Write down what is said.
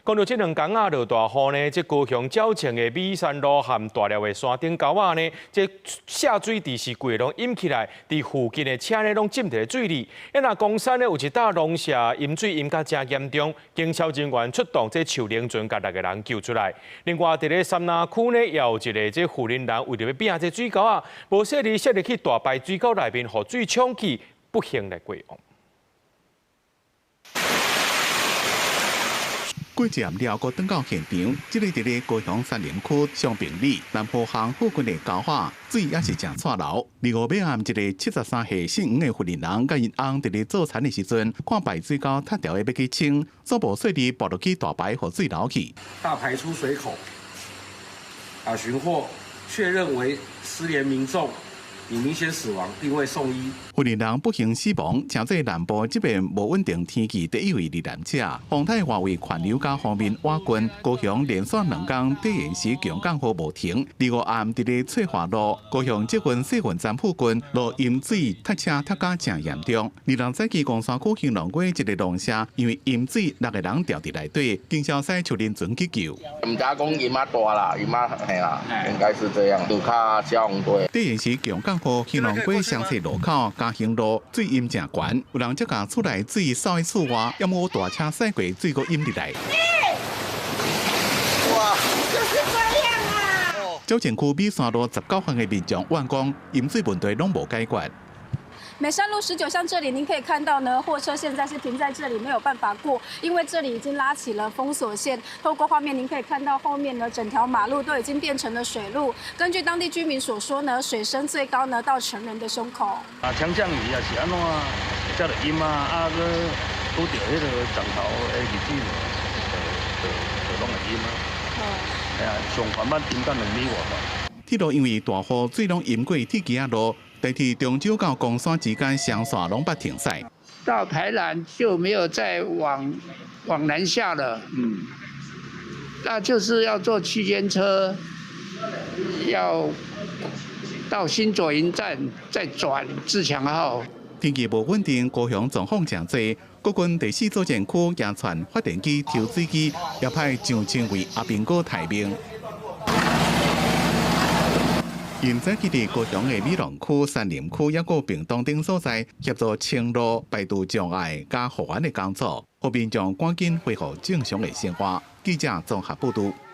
講到這兩天啊，落大雨呢，這高雄鳥青的美山路和大寮的山頂溝仔呢，這下水池是規個攏淹起來，佇附近的車呢攏浸在水裡。那公山呢有一搭農舍淹水淹甲真嚴重，警消人員出動這樹靈船，把6個人救出來。另外，佇咧三林區呢，也有一個這婦人人為着要避這水溝啊，無細力設入去大排水溝內面，互水沖去，不幸來過往。過站了，閣轉到現場，這個佇咧高雄三林區上平里南浦巷附近的溝仔，水也是真錯流。25尾暗，一個73歲姓吳的婦人人，甲因翁佇咧做田的時陣，看排水溝塌掉的要去清，所無細力跋落去大排，互水流去。大排出水口，尋獲確認為失聯民眾。已明顯死亡，並未送醫。婦人人不幸死亡，請在南部這邊無穩定天氣第一位罹難者。風台外圍環流甲方面瓦郡，高雄連續2天地延時強降雨無停。25暗佇咧翠華路、高雄捷運細雲站附近路淹水，塞車塞甲真嚴重。20早起公山區興隆街一個農舍，因為淹水，6個人掉佇內底，經消塞樹林船去救。唔知講淹啊大啦，淹啊係啦，應該是這樣，路卡消防隊。地延時強降雨，興隆街雙線路口嘉興路水淹真懸，有人則甲厝內水掃去厝外，要麼大車駛過水閣淹入來。哇，就是這樣啊！礁前區美山路19巷的民眾怨講淹水問題攏無解決。美山路19巷這裡，您可以看到呢，貨車現在是停在這裡，沒有辦法過，因為這裡已經拉起了封鎖線。透過畫面，您可以看到後面呢，整條馬路都已經變成了水路。根據當地居民所說呢，水深最高呢到成人的胸口。啊，強降雨也是安怎，遮就淹啊，拄到迄個漲潮的日子就攏會淹啊。哎呀，上緩慢淹到2米外吧。鐵路因為大雨，水攏淹過鐵軌路。地鐵中州到公山之間雙線攏捌停駛，到台南就沒有再往南下了。那就是要坐區間車，要到新左營站再轉自強號。天氣無穩定，高雄狀況真濟。國軍第4作戰區營傳發電機、抽水機，也派上千位阿兵哥待命。現在佢哋高雄的美濃區、三林區也個屏東等所在協助清路、排除障礙、加護岸的工作，和民眾趕緊恢復正常的生活。記者綜合報道。